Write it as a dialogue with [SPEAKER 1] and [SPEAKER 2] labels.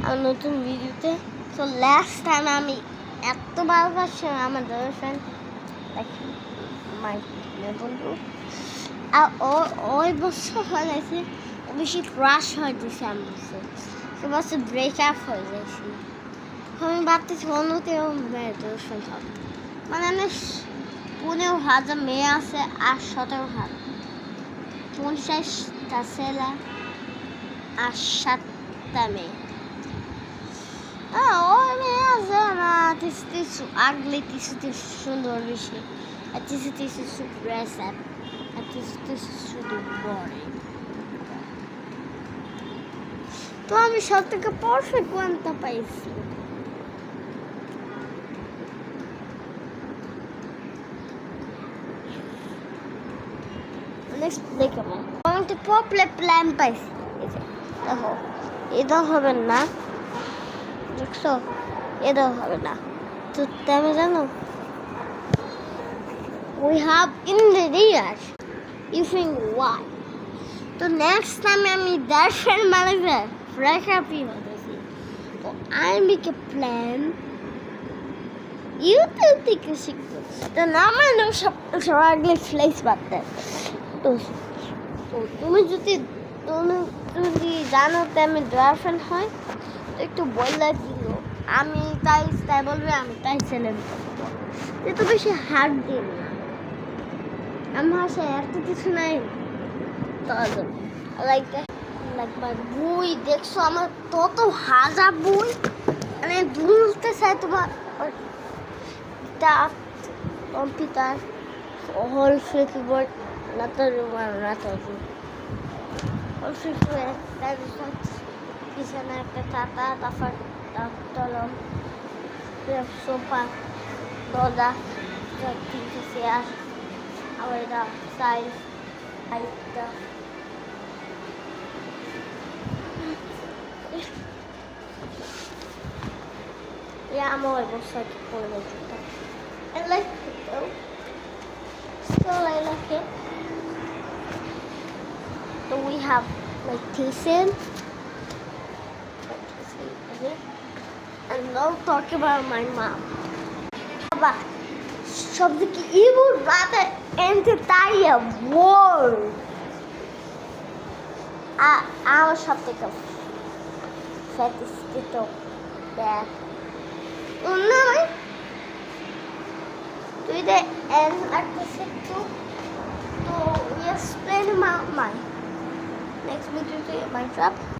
[SPEAKER 1] আমার নতুন ভিডিওতে। তো লাস্ট টাইম আমি এত ভালোবাসি আমার গার্লফ্রেন্ড মাই বন্ধু, আর ওই বছর হয়ে গেছে বেশি ক্রাশ হয়ে গেছে আমার বছর, সে বছর ব্রেকআপ হয়ে গেছে। আমি ভাবতেছি অন্যতেও মেয়ের গার্লফ্রেন্ড হবে, মানে আমি 15,000 মেয়ে আছে আর 17,000, 50টা ছেলে আর 7টা মেয়ে। ওই মেয়ে আছে না কিছু আগলে, কিছু সুন্দর বেশি, আর কিছু সুপ্রেসার, আর কিছু শুধু বড়। তো আমি সব থেকে পারফেক্ট ওয়ানটা পাইছি। দেখো আমি একটা প্ল্যান পাইছি। দেখো এটা হবে না, দেখছো এটা হবে না। তো তুমি জানো we have in the years you think why? তো নেক্সট টাইম আমি গার্লফ্রেন্ড বানাবে ব্রেকআপই হতেছি। তো I make a plan, YouTube থেকে শিখবো। তো না মানে সবাই ফ্লেক্স বাড়তে। তো তুমি যদি জানো তো আমি গার্লফ্রেন্ড হয় তো একটু বললে দিল, আমি তাই বলবে, আমি তাই ছেলে তো বেশি হার্ড দিন না, আমার হাসায় এত কিছু নাই। বই দেখছো আমার তত হাজার বই, মানে দুলতে চাই তোমার কম্পিউটার হল কিবোর্ড পিছনে একটা চাটা, তারপর কলম, সোফা, দরজা, তিনটে চেয়ার, আবার এটা সাইজ, হাইটটা। আমার ওই বছর করে বলতে I like it though. Still I like it. So we have like Tyson. And now talk about my mom. But something you would rather entire world. I was something of fetish little bad. No. Do the end at the sector. So we explain about my next video to Minecraft.